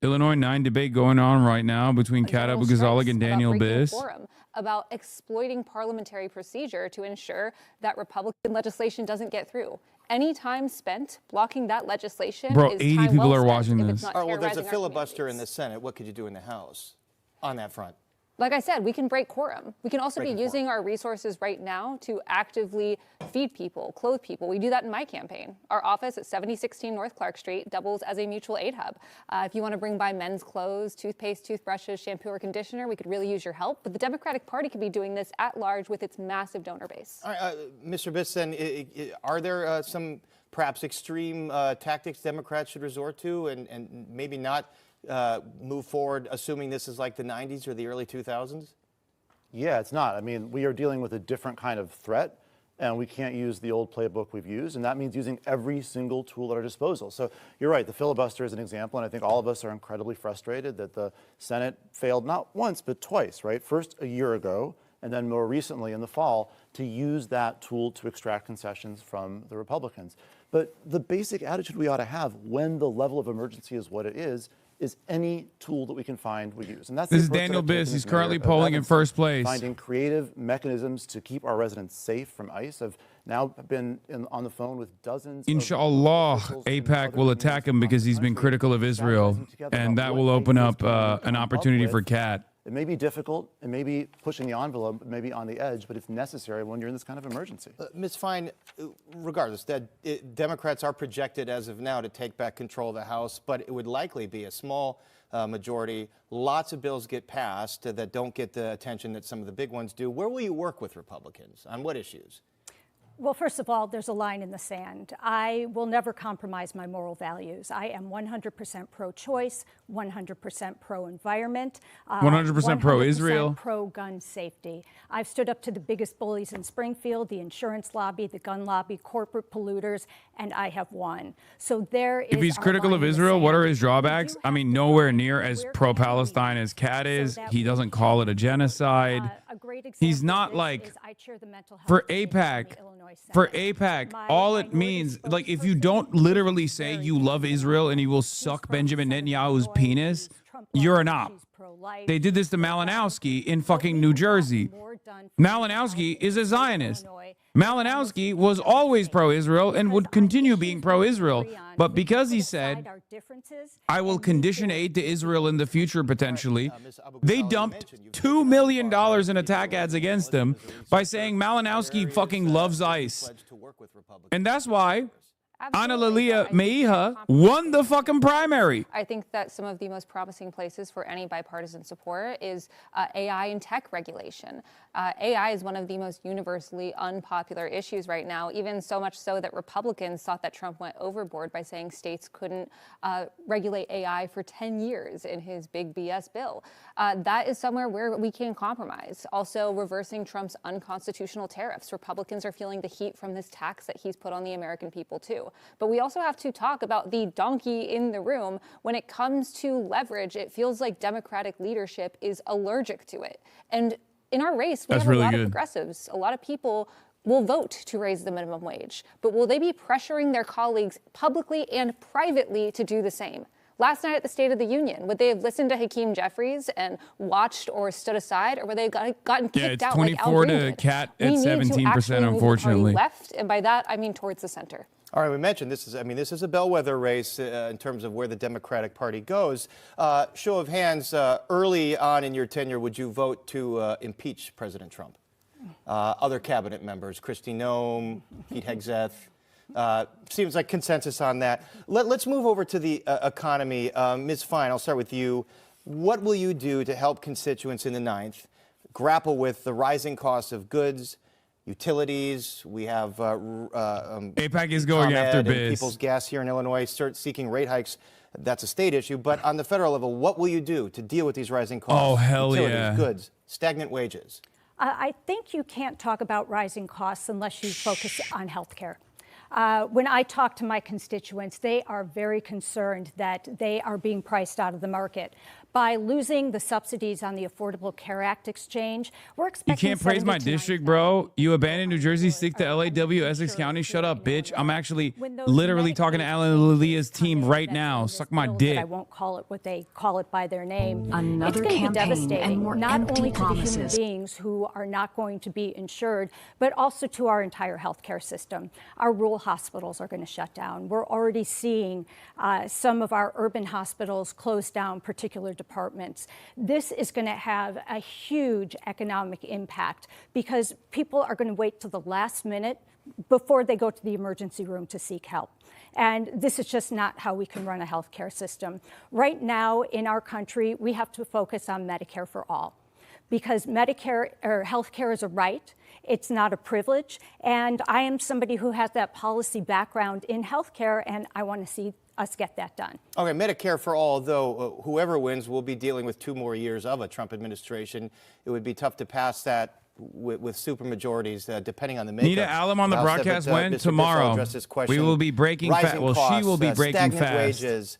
Illinois 9 debate going on right now between Kat Abou-Gazalik and Daniel Biss. About exploiting parliamentary procedure to ensure that Republican legislation doesn't get through. Any time spent blocking that legislation Bro, is 80 time people well are spent watching if this. it's not All right, well, there's a terrorizing our filibuster in the communities. Senate. What could you do in the House on that front? Like I said, we can break quorum. We can also be using our resources right now to actively feed people, clothe people. We do that in my campaign. Our office at 7016 North Clark Street doubles as a mutual aid hub. If you want to bring by men's clothes, toothpaste, toothbrushes, shampoo, or conditioner, we could really use your help. But the Democratic Party could be doing this at large with its massive donor base. All right, Mr. Biss, then, are there some perhaps extreme tactics Democrats should resort to and maybe not move forward, assuming this is like the 90s or the early 2000s? Yeah, it's not. I mean, we are dealing with a different kind of threat, and we can't use the old playbook we've used, and that means using every single tool at our disposal. So you're right, the filibuster is an example, and I think all of us are incredibly frustrated that the Senate failed not once, but twice, right? First a year ago, and then more recently in the fall, to use that tool to extract concessions from the Republicans. But the basic attitude we ought to have when the level of emergency is what it is any tool that we can find we use. And that's This is Daniel Biss. He's currently polling in first place. Finding creative mechanisms to keep our residents safe from ICE. I've now been on the phone with dozens. Inshallah, AIPAC will attack him because he's been critical of Israel, and that will open up an opportunity for Kat. It may be difficult, it may be pushing the envelope, it may be on the edge, but it's necessary when you're in this kind of emergency. Ms. Fine, regardless, Democrats are projected as of now to take back control of the House, but it would likely be a small majority. Lots of bills get passed that don't get the attention that some of the big ones do. Where will you work with Republicans? On what issues? Well, first of all, there's a line in the sand. I will never compromise my moral values. I am 100% pro-choice, 100% pro-environment, 100% pro-Israel, pro-gun safety. I've stood up to the biggest bullies in Springfield, the insurance lobby, the gun lobby, corporate polluters, and I have won. So there is. If he's critical of Israel, what are his drawbacks? I mean, nowhere near as pro-Palestine as Kat is. He doesn't call it a genocide. He's not like, for AIPAC, all it means, like, if you don't literally say you love Israel and you will suck Benjamin Netanyahu's penis, you're an op. They did this to Malinowski in fucking New Jersey. Malinowski is a Zionist. Malinowski was always pro-Israel and would continue being pro-Israel. But because he said, I will condition aid to Israel in the future potentially, they dumped $2 million in attack ads against him by saying Malinowski fucking loves ICE. And that's why Ana Lilia Meiha won the fucking primary. I think that some of the most promising places for any bipartisan support is AI and tech regulation. AI is one of the most universally unpopular issues right now, even so much so that Republicans thought that Trump went overboard by saying states couldn't regulate AI for 10 years in his big BS bill. That is somewhere where we can compromise. Also, reversing Trump's unconstitutional tariffs. Republicans are feeling the heat from this tax that he's put on the American people, too. But we also have to talk about the donkey in the room. When it comes to leverage, it feels like Democratic leadership is allergic to it. And in our race, we have a lot of progressives. A lot of people will vote to raise the minimum wage. But will they be pressuring their colleagues publicly and privately to do the same? Last night at the State of the Union, would they have listened to Hakeem Jeffries and watched or stood aside, or would they have gotten kicked out like Al Green did? Yeah, it's 24 to Kat at 17%, unfortunately. Left, and by that, I mean towards the center. All right, we mentioned this is a bellwether race in terms of where the Democratic Party goes. Show of hands, early on in your tenure, would you vote to impeach President Trump? Other cabinet members, Kristi Noem, Pete Hegseth. Seems like consensus on that. Let's move over to the economy. Ms. Fine, I'll start with you. What will you do to help constituents in the 9th grapple with the rising costs of goods, utilities? We have AIPAC is going after Biz. People's Gas here in Illinois start seeking rate hikes. That's a state issue. But on the federal level, what will you do to deal with these rising costs? Oh, hell utilities, yeah. goods, stagnant wages. I think you can't talk about rising costs unless you focus on health care. When I talk to my constituents, they are very concerned that they are being priced out of the market. By losing the subsidies on the Affordable Care Act exchange, we're You expecting can't praise my 70 to district, 90,000 bro. You abandoned New Jersey, stick to are LAW, Essex uninsured County. Shut up, here in bitch. I'm Illinois. actually When those literally talking to Medicaid Alan and Leah's changes come team in right that's now. in this Suck my bill that dick. I won't call it what they call it by their name. Another It's going to be campaign and devastating, more not empty only to the human promises. beings who are not going to be insured, but also to our entire healthcare system. Our rural hospitals are going to shut down. We're already seeing some of our urban hospitals close down particular departments. This is going to have a huge economic impact because people are going to wait till the last minute before they go to the emergency room to seek help. And this is just not how we can run a healthcare system. Right now in our country, we have to focus on Medicare for all, because Medicare or healthcare is a right. It's not a privilege. And I am somebody who has that policy background in healthcare, and I want to see us get that done. Okay, Medicare for all, though, whoever wins will be dealing with 2 more years of a Trump administration. It would be tough to pass that with supermajorities, depending on the makeup. Nita Allam on the House, broadcast but, when? Mr. Biss, I'll Tomorrow. address this question. We will be breaking fast. Rising Well, costs, she will be breaking stagnant fast. wages,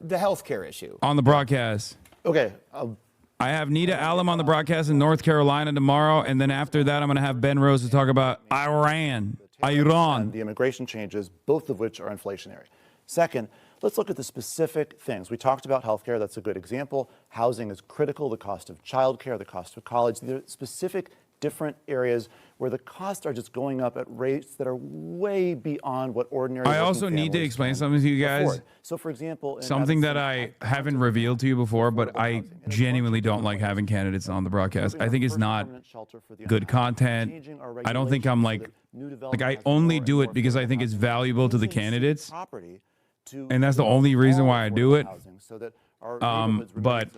the health care issue. On the broadcast. Okay, I have Nita Allam on the broadcast in North Carolina tomorrow, and then after that, I'm going to have Ben Rose to talk about Iran. and the immigration changes, both of which are inflationary. Second, let's look at the specific things. We talked about healthcare. That's a good example. Housing is critical. The cost of childcare, the cost of college. There are specific different areas where the costs are just going up at rates that are way beyond what ordinary. I also need to explain something to you guys. Afford. So, for example, in Something that Madison, I haven't revealed to you before, but I genuinely don't like having candidates on the broadcast. I think it's not good content. I don't think I'm like I only do it because I think it's valuable to the candidates. And that's the only reason why I do it. But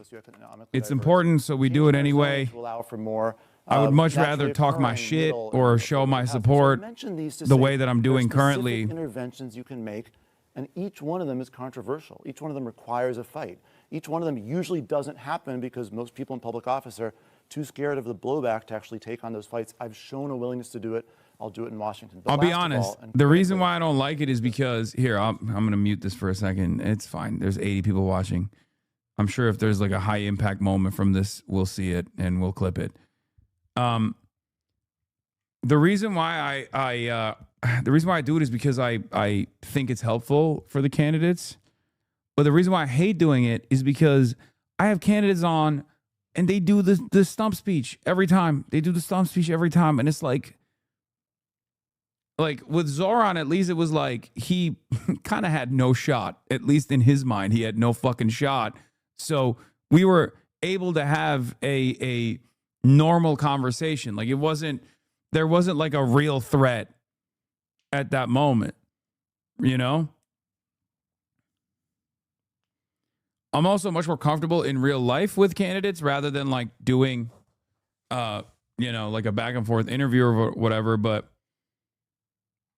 it's important, so we do it anyway. To allow for more. I would much naturally rather talk my occurring shit middle or and show my housing. So I support mentioned these to the say way that I'm there are doing specific currently. interventions you can make, and each one of them is controversial. Each one of them requires a fight. Each one of them usually doesn't happen because most people in public office are too scared of the blowback to actually take on those fights. I've shown a willingness to do it. I'll do it in Washington. But I'll be last of honest. all, and The reason critically, why I don't like it is because here, I'm going to mute this for a second. It's fine. There's 80 people watching. I'm sure if there's like a high impact moment from this, we'll see it and we'll clip it. The reason why the reason why I do it is because I think it's helpful for the candidates. But the reason why I hate doing it is because I have candidates on and they do the stump speech every time. They do the stump speech every time. And it's like with Zoran, at least it was like he kind of had no shot. At least in his mind, he had no fucking shot. So we were able to have a normal conversation. Like there wasn't like a real threat at that moment, you know? I'm also much more comfortable in real life with candidates rather than like doing, like a back and forth interview or whatever.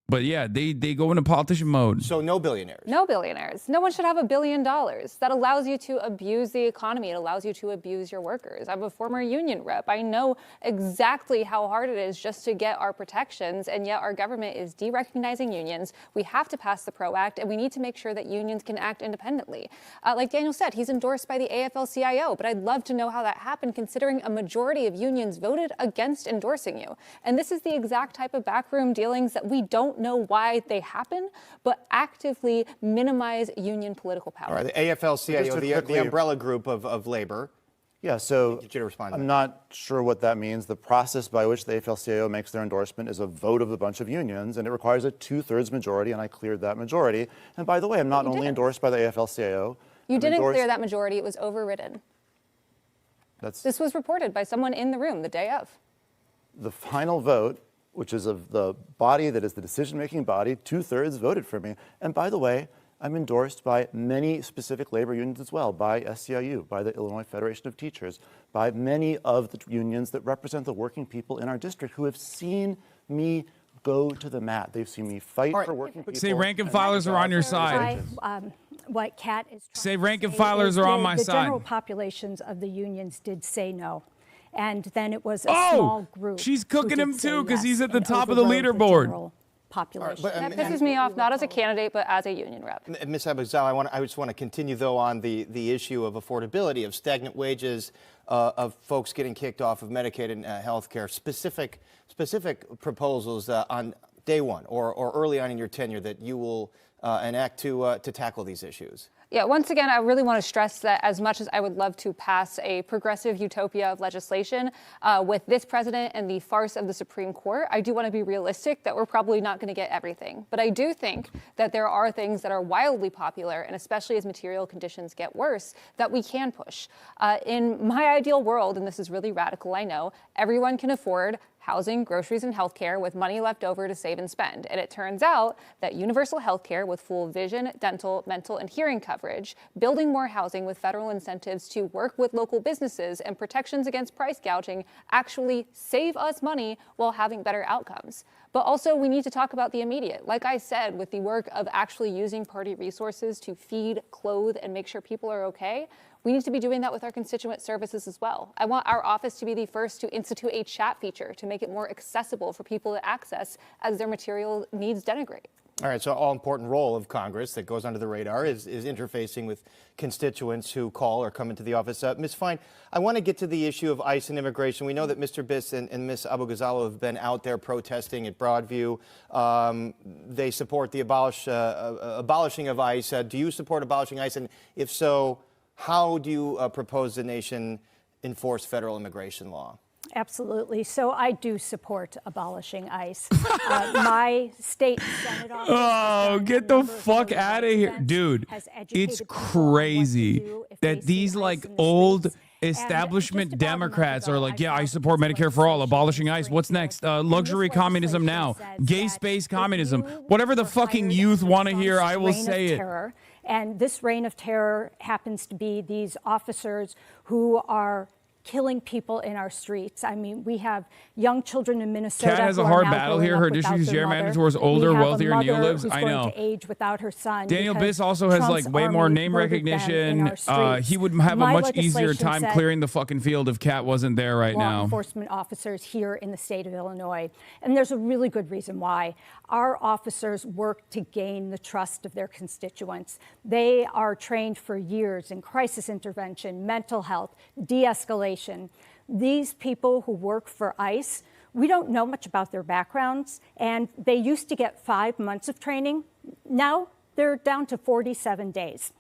But yeah, they go into politician mode. So no billionaires. No billionaires. No one should have $1 billion. That allows you to abuse the economy. It allows you to abuse your workers. I'm a former union rep. I know exactly how hard it is just to get our protections, and yet our government is de-recognizing unions. We have to pass the PRO Act, and we need to make sure that unions can act independently. Like Daniel said, he's endorsed by the AFL-CIO, but I'd love to know how that happened considering a majority of unions voted against endorsing you. And this is the exact type of backroom dealings that we don't know why they happen, but actively minimize union political power. All right, the AFL-CIO, the umbrella group of labor. Yeah, so Get you to respond to I'm that. not sure what that means. The process by which the AFL-CIO makes their endorsement is a vote of a bunch of unions, and it requires a 2/3 majority, and I cleared that majority. And by the way, I'm not only endorsed by the AFL-CIO. You I'm didn't endorsed- clear that majority. It was overridden. This was reported by someone in the room the day of. The final vote, which is of the body that is the decision-making body, 2/3 voted for me. And by the way, I'm endorsed by many specific labor unions as well, by SEIU, by the Illinois Federation of Teachers, by many of the unions that represent the working people in our district who have seen me go to the mat. They've seen me fight for working people. Say rank and filers are on your side. What Kat is trying Say to rank and say filers is are on the- my the side. general populations of the unions did say no. And then it was a small group. she's who cooking did him say too, 'cause yes he's at the and top of the overrode leaderboard. general population. That pisses me off, not as a candidate, but as a union rep. Ms. Abuzawa, I just want to continue, though, on the issue of affordability, of stagnant wages, of folks getting kicked off of Medicaid and health care. Specific proposals on day one or early on in your tenure that you will enact to tackle these issues. Yeah, once again, I really want to stress that as much as I would love to pass a progressive utopia of legislation with this president and the farce of the Supreme Court, I do want to be realistic that we're probably not going to get everything. But I do think that there are things that are wildly popular, and especially as material conditions get worse, that we can push. In my ideal world, and this is really radical, I know, everyone can afford housing, groceries, and healthcare with money left over to save and spend. And it turns out that universal healthcare with full vision, dental, mental, and hearing coverage, building more housing with federal incentives to work with local businesses and protections against price gouging actually save us money while having better outcomes. But also we need to talk about the immediate. Like I said, with the work of actually using party resources to feed, clothe, and make sure people are okay, we need to be doing that with our constituent services as well. I want our office to be the first to institute a chat feature to make it more accessible for people to access as their material needs denigrate. All right, so all-important role of Congress that goes under the radar is interfacing with constituents who call or come into the office. Ms. Fine, I want to get to the issue of ICE and immigration. We know that Mr. Biss and Ms. Abu-Ghazaleh have been out there protesting at Broadview. They support the abolishing of ICE. Do you support abolishing ICE? And if so, how do you propose the nation enforce federal immigration law? Absolutely. So I do support abolishing ICE. My state Senate office. Oh, get the fuck out of here. Dude, it's crazy that these like old establishment Democrats are like, yeah, I support Medicare for all, abolishing ICE. What's next? Luxury communism now, gay space communism, whatever the fucking youth want to hear, I will say it. And this reign of terror happens to be these officers who are killing people in our streets. I mean, we have young children in Minnesota. Kat has a hard battle here. Her district is gerrymandered towards older, wealthier neolives. I know. To age without her son. Daniel Biss also has like way more name recognition. He would have a much easier time clearing the fucking field if Kat wasn't there right now. Law enforcement officers here in the state of Illinois. And there's a really good reason why. Our officers work to gain the trust of their constituents. They are trained for years in crisis intervention, mental health, de-escalation. These people who work for ICE, we don't know much about their backgrounds, and they used to get 5 months of training. Now they're down to 47 days.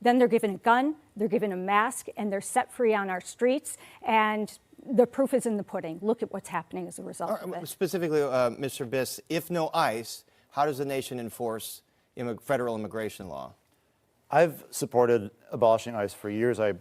Then they're given a gun, they're given a mask, and they're set free on our streets. And the proof is in the pudding. Look at what's happening as a result of it. Specifically, Mr. Biss, if no ICE, how does the nation enforce federal immigration law? I've supported abolishing ICE for years. I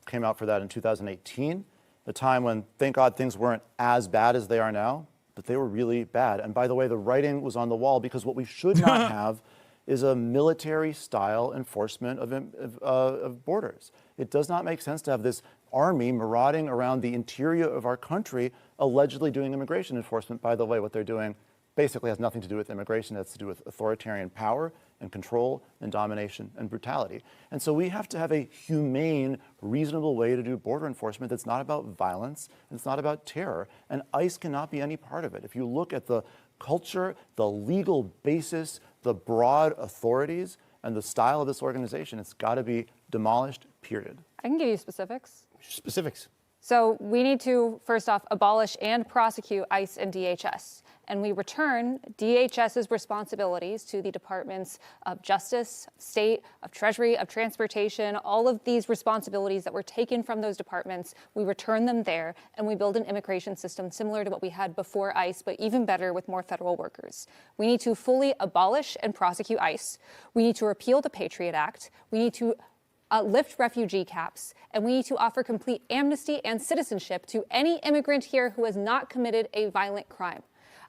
came out for that in 2018, a time when, thank God, things weren't as bad as they are now, but they were really bad. And by the way, the writing was on the wall, because what we should not have is a military-style enforcement of borders. It does not make sense to have this army marauding around the interior of our country, allegedly doing immigration enforcement. By the way, what they're doing basically has nothing to do with immigration. It has to do with authoritarian power and control and domination and brutality. And so we have to have a humane, reasonable way to do border enforcement that's not about violence, and it's not about terror. And ICE cannot be any part of it. If you look at the culture, the legal basis, the broad authorities, and the style of this organization, it's got to be demolished, period. I can give you specifics. Specifics. So we need to, first off, abolish and prosecute ICE and DHS. And we return DHS's responsibilities to the Departments of Justice, State, of Treasury, of Transportation, all of these responsibilities that were taken from those departments, we return them there, and we build an immigration system similar to what we had before ICE, but even better with more federal workers. We need to fully abolish and prosecute ICE. We need to repeal the Patriot Act. We need to lift refugee caps, and we need to offer complete amnesty and citizenship to any immigrant here who has not committed a violent crime.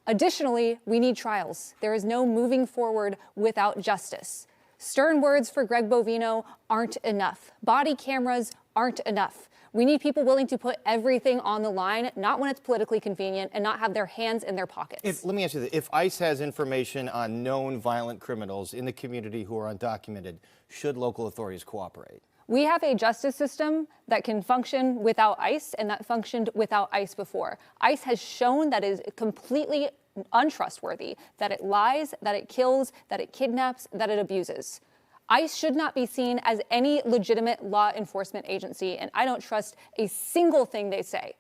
Additionally, we need trials. There is no moving forward without justice. Stern words for Greg Bovino aren't enough. Body cameras aren't enough. We need people willing to put everything on the line, not when it's politically convenient, and not have their hands in their pockets. Let me ask you this. If ICE has information on known violent criminals in the community who are undocumented, should local authorities cooperate? We have a justice system that can function without ICE and that functioned without ICE before. ICE has shown that it is completely untrustworthy, that it lies, that it kills, that it kidnaps, that it abuses. ICE should not be seen as any legitimate law enforcement agency, and I don't trust a single thing they say.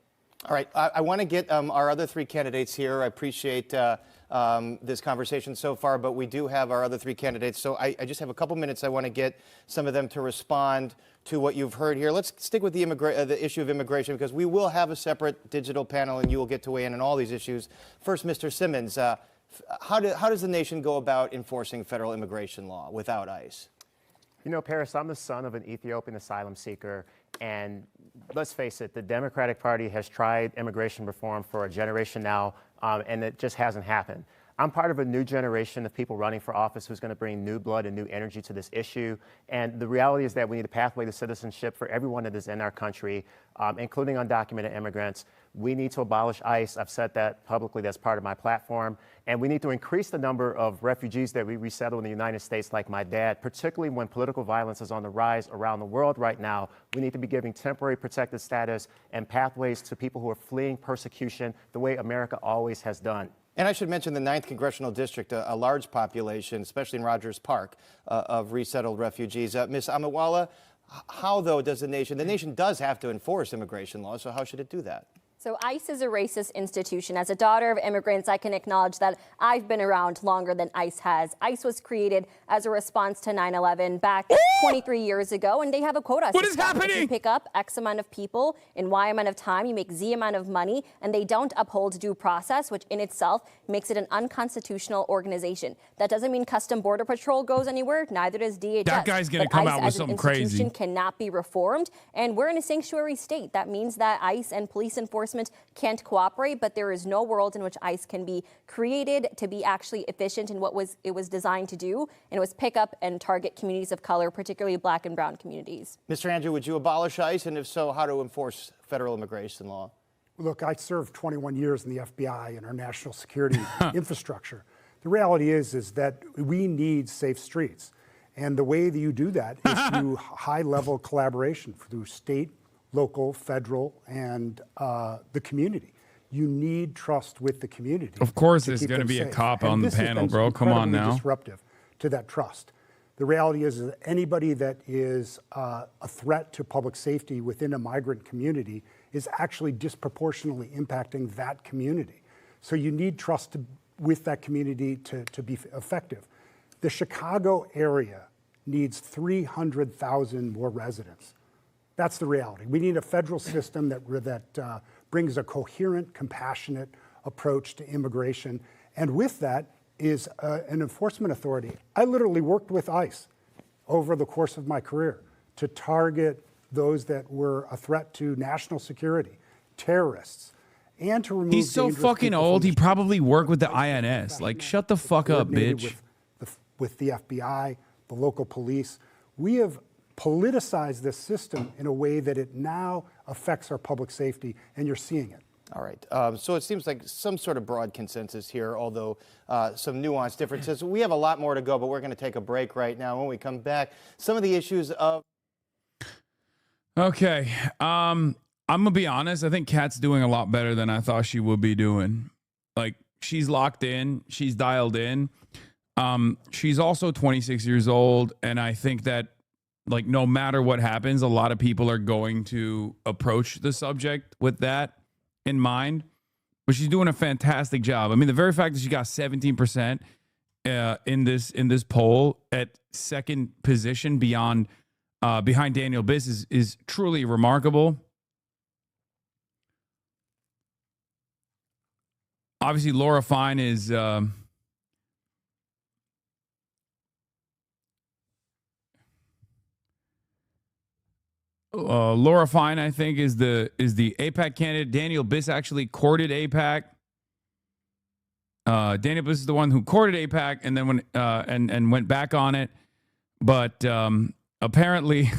All right, I want to get our other three candidates here. I appreciate this conversation so far, but we do have our other three candidates. So I just have a couple minutes. I want to get some of them to respond to what you've heard here. Let's stick with the issue of immigration, because we will have a separate digital panel, and you will get to weigh in on all these issues. First, Mr. Simmons, how does the nation go about enforcing federal immigration law without ICE? You know, Paris, I'm the son of an Ethiopian asylum seeker, and let's face it, the Democratic Party has tried immigration reform for a generation now, and it just hasn't happened. I'm part of a new generation of people running for office who's going to bring new blood and new energy to this issue. And the reality is that we need a pathway to citizenship for everyone that is in our country, including undocumented immigrants. We need to abolish ICE. I've said that publicly. That's part of my platform. And we need to increase the number of refugees that we resettle in the United States, like my dad, particularly when political violence is on the rise around the world right now. We need to be giving temporary protected status and pathways to people who are fleeing persecution the way America always has done. And I should mention the 9th Congressional District, a large population, especially in Rogers Park, of resettled refugees. Ms. Amawala, how, though, does the nation does have to enforce immigration laws, so how should it do that? So ICE is a racist institution. As a daughter of immigrants, I can acknowledge that I've been around longer than ICE has. ICE was created as a response to 9/11 back 23 years ago, and they have a quota system. What is happening? If you pick up X amount of people in Y amount of time, you make Z amount of money, and they don't uphold due process, which in itself makes it an unconstitutional organization. That doesn't mean Custom Border Patrol goes anywhere, neither does DHS. That guy's going to But come ICE out with as an something crazy. institution cannot be reformed, and we're in a sanctuary state. That means that ICE and police enforcement can't cooperate, but there is no world in which ICE can be created to be actually efficient in what it was designed to do, and it was pick up and target communities of color, particularly Black and brown communities. Mr. Andrew, would you abolish ICE, and if so, how to enforce federal immigration law? Look, I served 21 years in the FBI and our national security infrastructure. The reality is that we need safe streets. And the way that you do that is through high-level collaboration through state, local, federal, and the community. You need trust with the community. Of course, there's going to be a cop on the panel, bro. Come on now. Disruptive to that trust. The reality is that anybody that is a threat to public safety within a migrant community is actually disproportionately impacting that community. So you need trust with that community to be effective. The Chicago area needs 300,000 more residents. That's the reality. We need a federal system that brings a coherent, compassionate approach to immigration. And with that is an enforcement authority. I literally worked with ICE over the course of my career to target those that were a threat to national security, terrorists, and to remove He's so dangerous fucking people old, from he the probably worked with the INS. Like, shut the fuck up, coordinated bitch. with the FBI, the local police. We have politicized this system in a way that it now affects our public safety, and you're seeing it. All right. So it seems like some sort of broad consensus here, although some nuanced differences. We have a lot more to go, but we're going to take a break right now. When we come back, some of the issues of... Okay. I'm going to be honest. I think Kat's doing a lot better than I thought she would be doing. Like, she's locked in. She's dialed in. She's also 26 years old, and I think that, like, no matter what happens, a lot of people are going to approach the subject with that in mind. But she's doing a fantastic job. I mean, the very fact that she got 17% in this poll at second position behind Daniel Biss is truly remarkable. Obviously, Laura Fine is Laura Fine, I think, is the AIPAC candidate. Daniel Biss actually courted AIPAC. Daniel Biss is the one who courted AIPAC and then and went back on it. But apparently,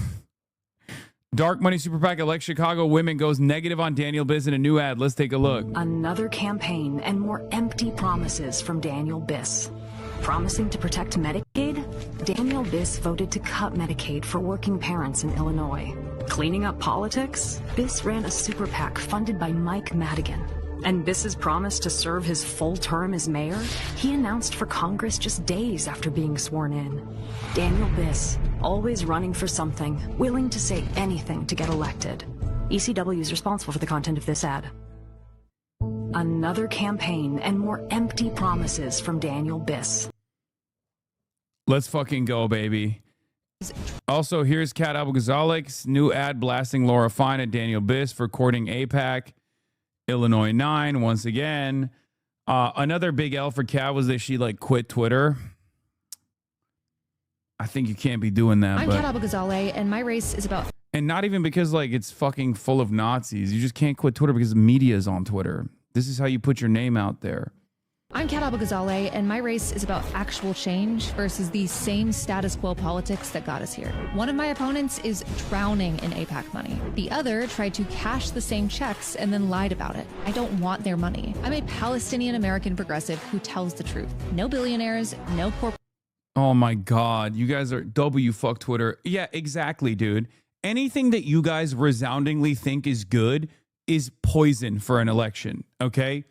Dark Money Super PAC Elect Chicago Women goes negative on Daniel Biss in a new ad. Let's take a look. Another campaign and more empty promises from Daniel Biss. Promising to protect Medicaid? Daniel Biss voted to cut Medicaid for working parents in Illinois. Cleaning up politics? Biss ran a super PAC funded by Mike Madigan. And Biss's promise to serve his full term as mayor? He announced for Congress just days after being sworn in. Daniel Biss, always running for something, willing to say anything to get elected. ECW is responsible for the content of this ad. Another campaign and more empty promises from Daniel Biss. Let's fucking go, baby. Also, here's Kat Abou-Ghazalek's new ad blasting Laura Fine at Daniel Biss for courting AIPAC. Illinois 9, once again. Another big L for Kat was that she like quit Twitter. I think you can't be doing that. I'm Kat Abou-Ghazaleh, and my race is about... And not even because like it's fucking full of Nazis. You just can't quit Twitter because the media is on Twitter. This is how you put your name out there. I'm Kat Abou-Ghazaleh, and my race is about actual change versus the same status quo politics that got us here. One of my opponents is drowning in AIPAC money. The other tried to cash the same checks and then lied about it. I don't want their money. I'm a Palestinian-American progressive who tells the truth. No billionaires, no corporate... Oh my God. You guys are W fuck Twitter. Yeah, exactly, dude. Anything that you guys resoundingly think is good is poison for an election, okay?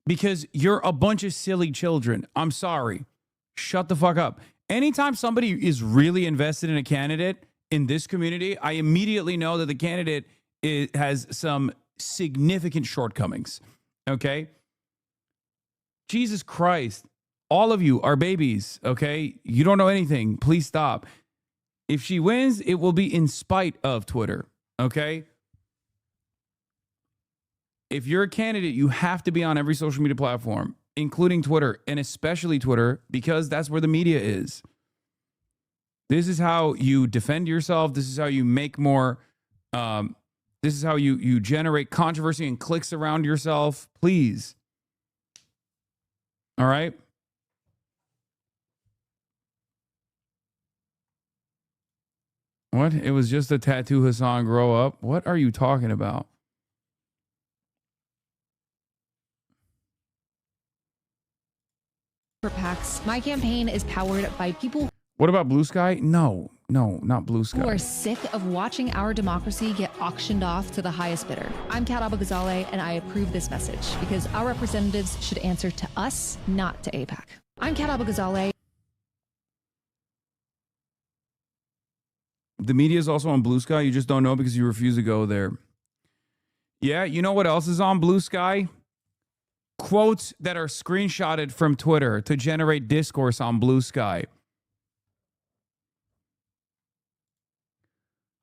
Because you're a bunch of silly children. I'm sorry. Shut the fuck up. Anytime somebody is really invested in a candidate in this community, I immediately know that the candidate has some significant shortcomings. Okay? Jesus Christ. All of you are babies. Okay? You don't know anything. Please stop. If she wins, it will be in spite of Twitter. Okay? If you're a candidate, you have to be on every social media platform, including Twitter, and especially Twitter, because that's where the media is. This is how you defend yourself. This is how you make more. This is how you generate controversy and clicks around yourself. Please. All right. What? It was just a tattoo, Hasan. Grow up. What are you talking about? PACs. My campaign is powered by people... What about Blue Sky? No, not Blue Sky. Who are sick of watching our democracy get auctioned off to the highest bidder. I'm Kat Abou-Ghazaleh, and I approve this message because our representatives should answer to us, not to AIPAC. I'm Kat Abou-Ghazaleh. The media is also on Blue Sky. You just don't know because you refuse to go there. Yeah, you know what else is on Blue Sky? Quotes that are screenshotted from Twitter to generate discourse on Blue Sky.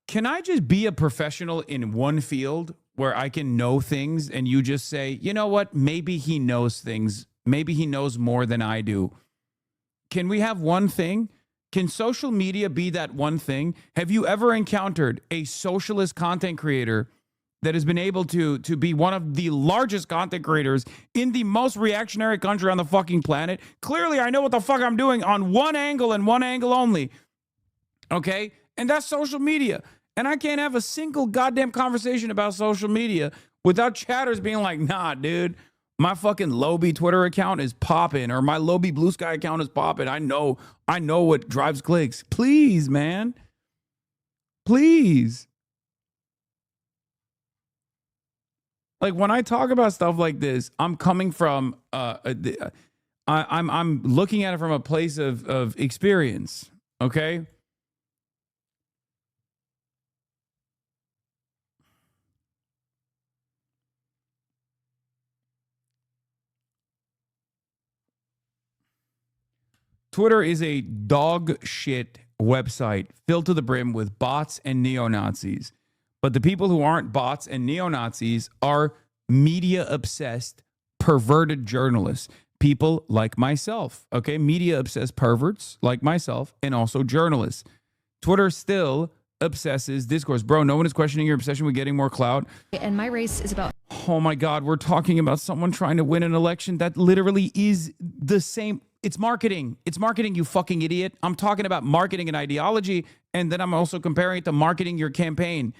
Can I just be a professional in one field where I can know things and you just say, you know what, maybe he knows things. Maybe he knows more than I do. Can we have one thing? Can social media be that one thing? Have you ever encountered a socialist content creator that has been able to be one of the largest content creators in the most reactionary country on the fucking planet? Clearly, I know what the fuck I'm doing on one angle and one angle only. Okay? And that's social media. And I can't have a single goddamn conversation about social media without chatters being like, nah, dude, my fucking Lobi Twitter account is popping, or my Lobi Blue Sky account is popping. I know what drives clicks. Please, man. Please. Like when I talk about stuff like this, I'm coming from I'm looking at it from a place of experience. Okay. Twitter is a dog shit website filled to the brim with bots and neo-Nazis. But the people who aren't bots and neo-Nazis are media-obsessed, perverted journalists. People like myself, okay? Media-obsessed perverts like myself and also journalists. Twitter still obsesses discourse. Bro, no one is questioning your obsession with getting more clout. And my race is about... Oh my God, we're talking about someone trying to win an election that literally is the same... It's marketing. It's marketing, you fucking idiot. I'm talking about marketing and ideology, and then I'm also comparing it to marketing your campaign.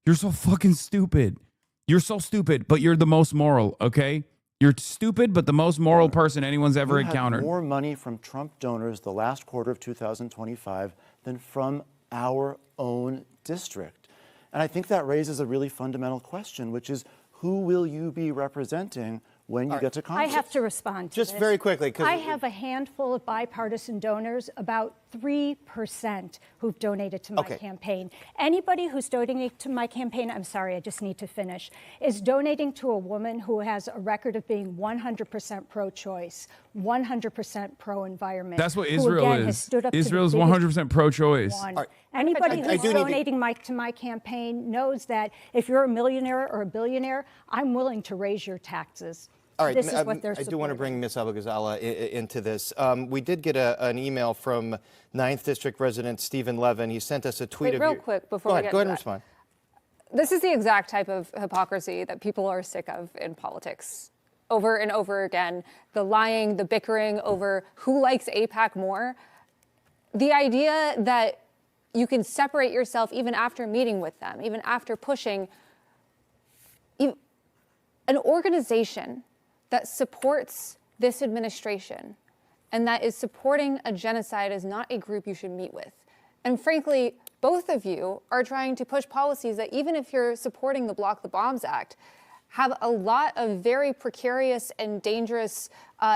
You're so fucking stupid. You're so stupid, but you're the most moral, okay? You're stupid, but the most moral person anyone's ever You had encountered. more money from Trump donors the last quarter of 2025 than from our own district. And I think that raises a really fundamental question, which is who will you be representing when you get to Congress? I have to respond to Just this. very quickly, 'cause I have a handful of bipartisan donors, about 3% who've donated to my campaign. Anybody who's donating to my campaign, I'm sorry, I just need to finish, is donating to a woman who has a record of being 100% pro-choice, 100% pro-environment. That's what who, Israel again, has is. stood up to the Israel's biggest 100% pro-choice. one. Anybody I who's do need to- donating to my campaign knows that if you're a millionaire or a billionaire, I'm willing to raise your taxes. All right, This is what they're I do want to bring supporting. Ms. Abu-Ghazaleh into this. We did get an email from 9th District resident Stephen Levin. He sent us a tweet Wait, of real your- quick before Go we ahead, get go ahead to and that. respond. This is the exact type of hypocrisy that people are sick of in politics. Over and over again, the lying, the bickering over who likes AIPAC more. The idea that you can separate yourself even after meeting with them, even after pushing an organization that supports this administration and that is supporting a genocide is not a group you should meet with. And frankly, both of you are trying to push policies that, even if you're supporting the Block the Bombs Act, have a lot of very precarious and dangerous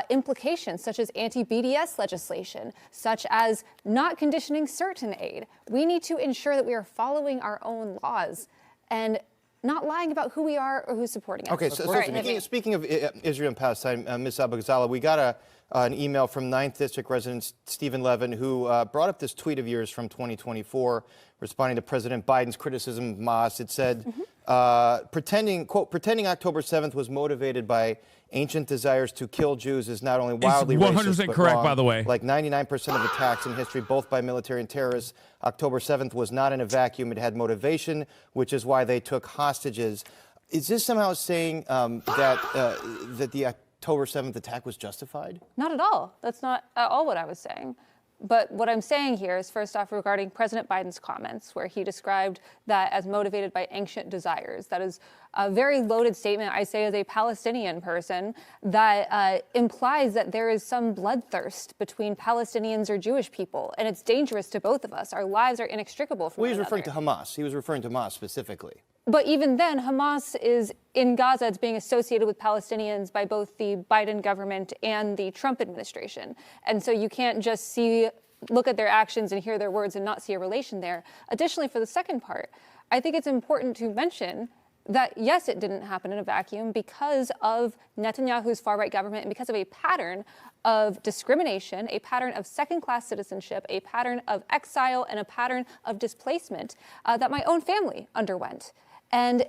implications, such as anti-BDS legislation, such as not conditioning certain aid. We need to ensure that we are following our own laws and not lying about who we are or who's supporting us. Okay, so All right, speaking of Israel and Palestine, Ms. Abu-Ghazaleh, we got an email from 9th District resident Stephen Levin, who brought up this tweet of yours from 2024, responding to President Biden's criticism of Hamas. It said, pretending October 7th was motivated by ancient desires to kill Jews is not only wildly 100% racist, but correct, wrong. by the way. Like 99% of attacks in history, both by military and terrorists, October 7th was not in a vacuum. It had motivation, which is why they took hostages. Is this somehow saying that the October 7th attack was justified? Not at all. That's not at all what I was saying. But what I'm saying here is, first off, regarding President Biden's comments, where he described that as motivated by ancient desires. That is a very loaded statement, I say as a Palestinian person, that implies that there is some bloodthirst between Palestinians or Jewish people. And it's dangerous to both of us. Our lives are inextricable from Well, he one was referring to another. Hamas. He was referring to Hamas specifically. But even then, Hamas is in Gaza. It's being associated with Palestinians by both the Biden government and the Trump administration. And so you can't just look at their actions and hear their words and not see a relation there. Additionally, for the second part, I think it's important to mention that, yes, it didn't happen in a vacuum because of Netanyahu's far-right government and because of a pattern of discrimination, a pattern of second-class citizenship, a pattern of exile, and a pattern of displacement that my own family underwent. And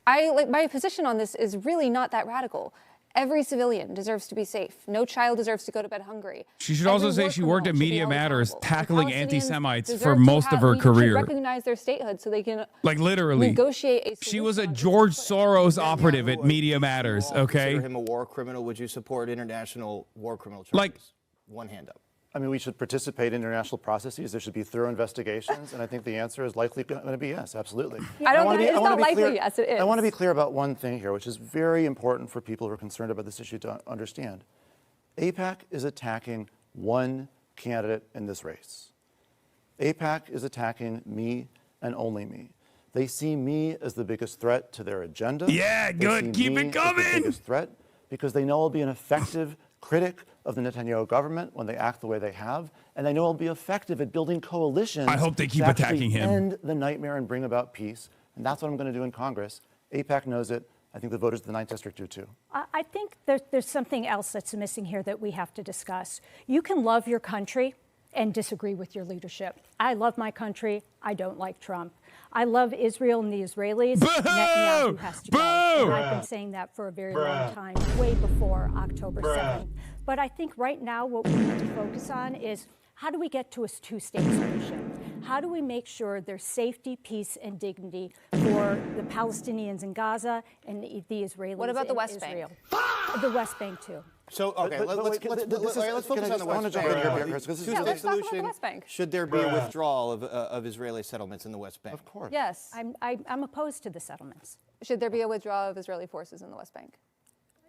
my position on this is really not that radical. Every civilian deserves to be safe. No child deserves to go to bed hungry. She should also say she worked at Media Matters, tackling anti-Semites for most of her We career. should recognize their statehood so they can Like literally. negotiate a She was a solution. George Soros operative at Media Matters, Consider okay? him a war criminal. Would you support international war criminal charges? Like- One hand up. I mean, we should participate in international processes. There should be thorough investigations, and I think the answer is likely going to be yes, absolutely. I don't wanna think it's I wanna not be likely clear- yes, it is. I want to be clear about one thing here, which is very important for people who are concerned about this issue to understand. AIPAC is attacking one candidate in this race. AIPAC is attacking me and only me. They see me as the biggest threat to their agenda. Yeah, They good. see Keep me it as the coming. biggest threat because they know I'll be an effective critic of the Netanyahu government when they act the way they have, and they know I'll be effective at building coalitions. I hope they keep to actually attacking him. End the nightmare and bring about peace, and that's what I'm going to do in Congress. AIPAC knows it. I think the voters of the 9th District do too. I think there's something else that's missing here that we have to discuss. You can love your country and disagree with your leadership. I love my country. I don't like Trump. I love Israel and the Israelis. Netanyahu has to go. And I've been saying that for a very long time, way before October 7th. But I think right now what we need to focus on is how do we get to a two-state solution? How do we make sure there's safety, peace, and dignity for the Palestinians in Gaza and the Israelis What about the in West Bank? Israel? The West Bank, too. So, okay, let's focus on the West Bank. Two-state let's talk about the solution. West Bank. Should there be a withdrawal of Israeli settlements in the West Bank? Of course. Yes. I'm opposed to the settlements. Should there be a withdrawal of Israeli forces in the West Bank?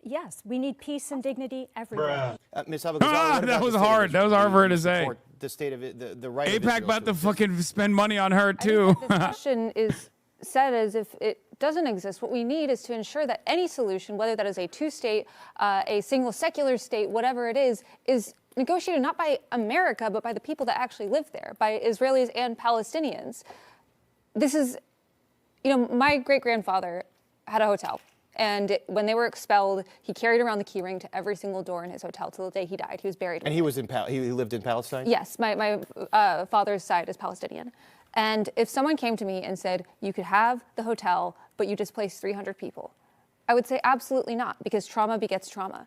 Yes, we need peace and dignity everywhere. Ms. Abu Ghazala, what that about was the state of hard. That was Israel? hard for her Do you to say. support the state of the right of AIPAC Israel about to exist? fucking spend money on her I think too. that this question is said as if it doesn't exist. What we need is to ensure that any solution, whether that is a two-state, a single secular state, whatever it is negotiated not by America, but by the people that actually live there, by Israelis and Palestinians. This is, my great-grandfather had a hotel. And when they were expelled, he carried around the key ring to every single door in his hotel till the day he died. He was buried. And he was he lived in Palestine? Yes, my father's side is Palestinian. And if someone came to me and said, you could have the hotel, but you displaced 300 people, I would say absolutely not, because trauma begets trauma.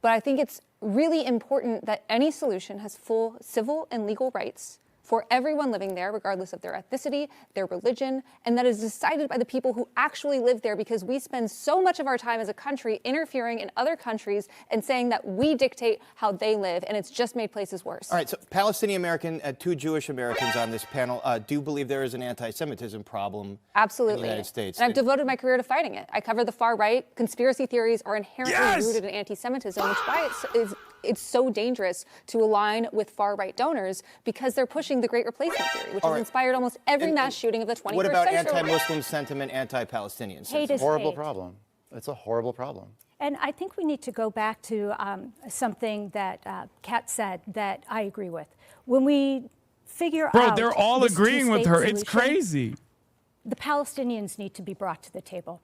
But I think it's really important that any solution has full civil and legal rights for everyone living there, regardless of their ethnicity, their religion, and that is decided by the people who actually live there, because we spend so much of our time as a country interfering in other countries and saying that we dictate how they live, and it's just made places worse. All right, so Palestinian American, 2 Jewish Americans on this panel do believe there is an anti-Semitism problem Absolutely. in the United States. And I've devoted my career to fighting it. I cover the far right. Conspiracy theories are inherently rooted in anti-Semitism, which is why it's so dangerous to align with far-right donors, because they're pushing the Great Replacement Theory, which has inspired almost every mass shooting of the 21st century. What about anti-Muslim sentiment, anti-Palestinian sentiment? Hate is Horrible hate. problem. It's a horrible problem. And I think we need to go back to something that Kat said that I agree with. When we figure out... Bro, they're all this agreeing with two-state her. It's solution, crazy. the Palestinians need to be brought to the table,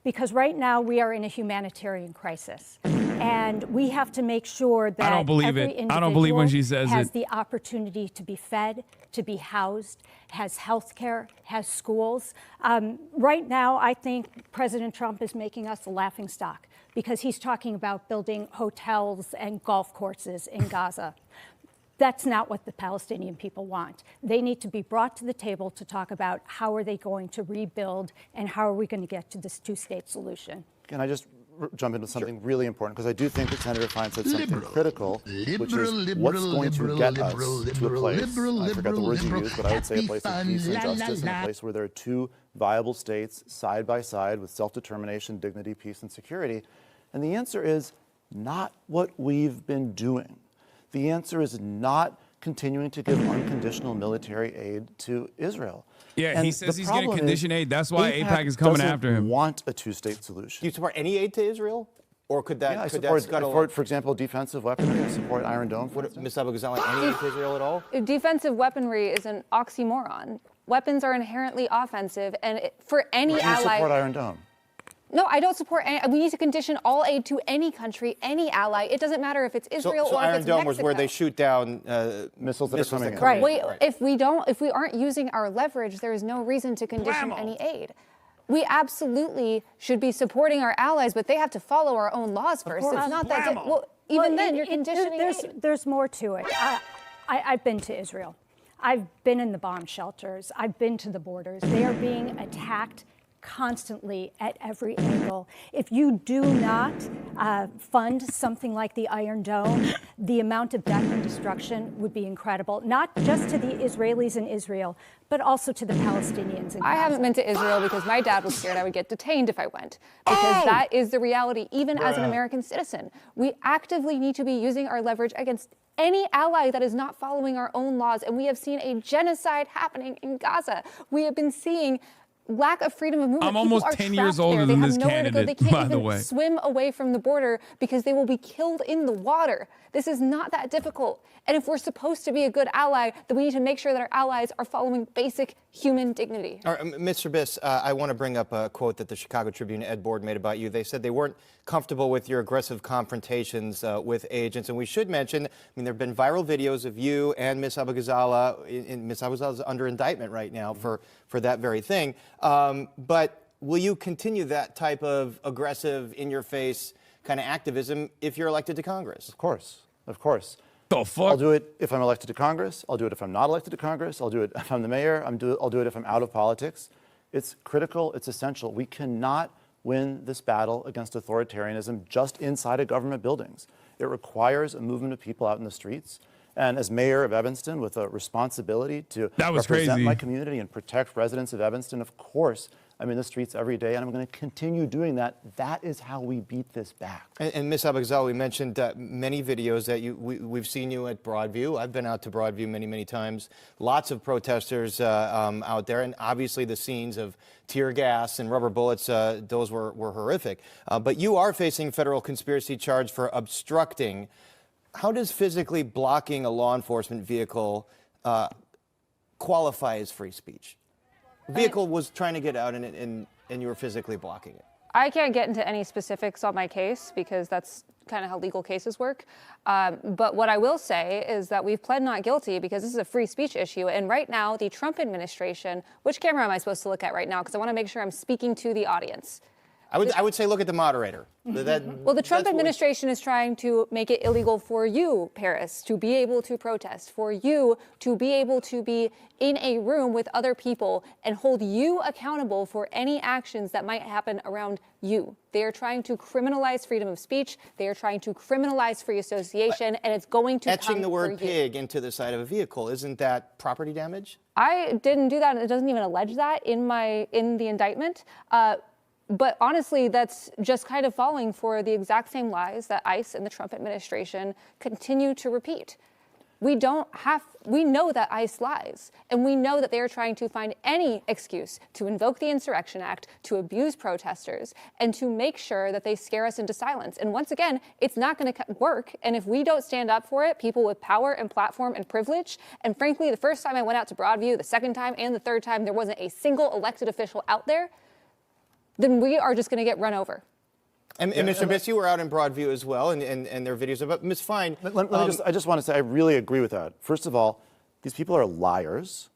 because right now we are in a humanitarian crisis, and we have to make sure that I don't believe every it. I don't believe when she individual says has it. the opportunity to be fed, to be housed, has health care, has schools. Right now, I think President Trump is making us a laughing stock, because he's talking about building hotels and golf courses in Gaza. That's not what the Palestinian people want. They need to be brought to the table to talk about how are they going to rebuild and how are we going to get to this two-state solution. Can I just jump into something really important? Because I do think that Senator Fine said something critical, which is what's going to get us to a place, I forgot the words you used, but I would say a place of peace and justice, and a place where there are 2 viable states side by side with self-determination, dignity, peace, and security. And the answer is not what we've been doing. The answer is not continuing to give unconditional military aid to Israel. Yeah, And he says the he's getting problem condition aid. That's why AIPAC is coming doesn't after him. Want a 2-state solution? Do you support any aid to Israel? Or could that, Yeah, I could that scuttle... support, for example, defensive weaponry. I support Iron Dome. Ms. Abu Ghazala, any aid to Israel at all? Defensive weaponry is an oxymoron. Weapons are inherently offensive, and for any Do you ally... support Iron Dome? No, I don't support any. We need to condition all aid to any country, any ally. It doesn't matter if it's Israel so or if Iron it's Dome Mexico. was where they shoot down missiles that are coming in. Right. If we aren't using our leverage, there is no reason to condition any aid. We absolutely should be supporting our allies, but they have to follow our own laws first. It's not that. You're conditioning aid. There's more to it. I've been to Israel. I've been in the bomb shelters. I've been to the borders. They are being attacked constantly at every angle. If you do not fund something like the Iron Dome, the amount of death and destruction would be incredible, not just to the Israelis in Israel, but also to the Palestinians in Gaza. I haven't been to Israel because my dad was scared I would get detained if I went, because that is the reality, even as an American citizen. We actively need to be using our leverage against any ally that is not following our own laws, and we have seen a genocide happening in Gaza. We have been seeing lack of freedom of movement. I'm almost 10 years older than this candidate, They can't by the way. even swim away from the border because they will be killed in the water. This is not that difficult. And if we're supposed to be a good ally, then we need to make sure that our allies are following basic human dignity. All right, Mr. Biss, I want to bring up a quote that the Chicago Tribune Ed Board made about you. They said they weren't comfortable with your aggressive confrontations with agents. And we should mention, there have been viral videos of you and Ms. Abu Ghazala. Ms. Abu Ghazala is under indictment right now for that very thing. But will you continue that type of aggressive, in-your-face kind of activism if you're elected to Congress? Of course, of course. The fuck? I'll do it if I'm elected to Congress. I'll do it if I'm not elected to Congress. I'll do it if I'm the mayor. I'll do it if I'm out of politics. It's critical. It's essential. We cannot win this battle against authoritarianism just inside of government buildings. It requires a movement of people out in the streets. And as mayor of Evanston, with a responsibility to That was represent crazy. my community and protect residents of Evanston, of course, I'm in the streets every day, and I'm going to continue doing that. That is how we beat this back. And Ms. Abu-Ghazaleh, we mentioned many videos that we've seen you at Broadview. I've been out to Broadview many, many times. Lots of protesters out there, and obviously the scenes of tear gas and rubber bullets, those were horrific. But you are facing federal conspiracy charge for obstructing. How does physically blocking a law enforcement vehicle qualify as free speech? Vehicle was trying to get out and you were physically blocking it. I can't get into any specifics on my case because that's kind of how legal cases work. But what I will say is that we've pled not guilty because this is a free speech issue. And right now, the Trump administration, which camera am I supposed to look at right now? Because I want to make sure I'm speaking to the audience. I would say look at the moderator. Well, the Trump administration is trying to make it illegal for you, Paris, to be able to protest, for you to be able to be in a room with other people and hold you accountable for any actions that might happen around you. They are trying to criminalize freedom of speech. They are trying to criminalize free association, and it's going to etching come the word for you. pig into the side of a vehicle. Isn't that property damage? I didn't do that, and it doesn't even allege that in the indictment. But honestly, that's just kind of falling for the exact same lies that ICE and the Trump administration continue to repeat. We know that ICE lies, and we know that they are trying to find any excuse to invoke the Insurrection Act, to abuse protesters, and to make sure that they scare us into silence. And once again, it's not going to work. And if we don't stand up for it, people with power and platform and privilege, and frankly, the first time I went out to Broadview, the second time and the third time, there wasn't a single elected official out there, then we are just going to get run over. And Mr. Biss, you were out in Broadview as well, and there are videos about Ms. Fine. I just want to say I really agree with that. First of all, these people are liars,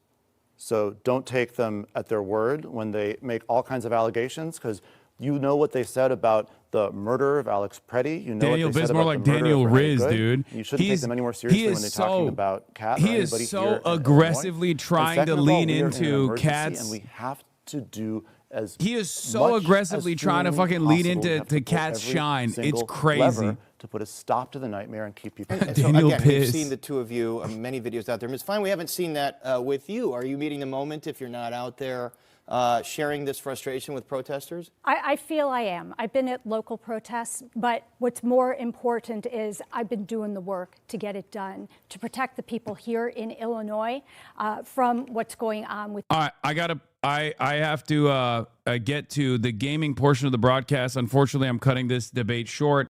so don't take them at their word when they make all kinds of allegations, because you know what they said about the murder of Alex Preddy. You know Daniel what they Biss said more about like the murder Daniel of Ray Riz, Good. dude. You shouldn't take them any more seriously when they're talking about Kat or He is anybody so here in aggressively Illinois. trying And to second of all, lean we are in an into emergency, Kat's. and we have to do as He is so much aggressively as trying to humanly fucking lean possible. into We have to pull Kat's every shine. It's single crazy. lever to put a stop to the nightmare and keep people. And so, Daniel again, we've Biss. seen the two of you, many videos out there. Ms. Fine, we haven't seen that with you. Are you meeting the moment if you're not out there sharing this frustration with protesters? I feel I am. I've been at local protests, but what's more important is I've been doing the work to get it done, to protect the people here in Illinois from what's going on with. All right, I have to get to the gaming portion of the broadcast. Unfortunately, I'm cutting this debate short.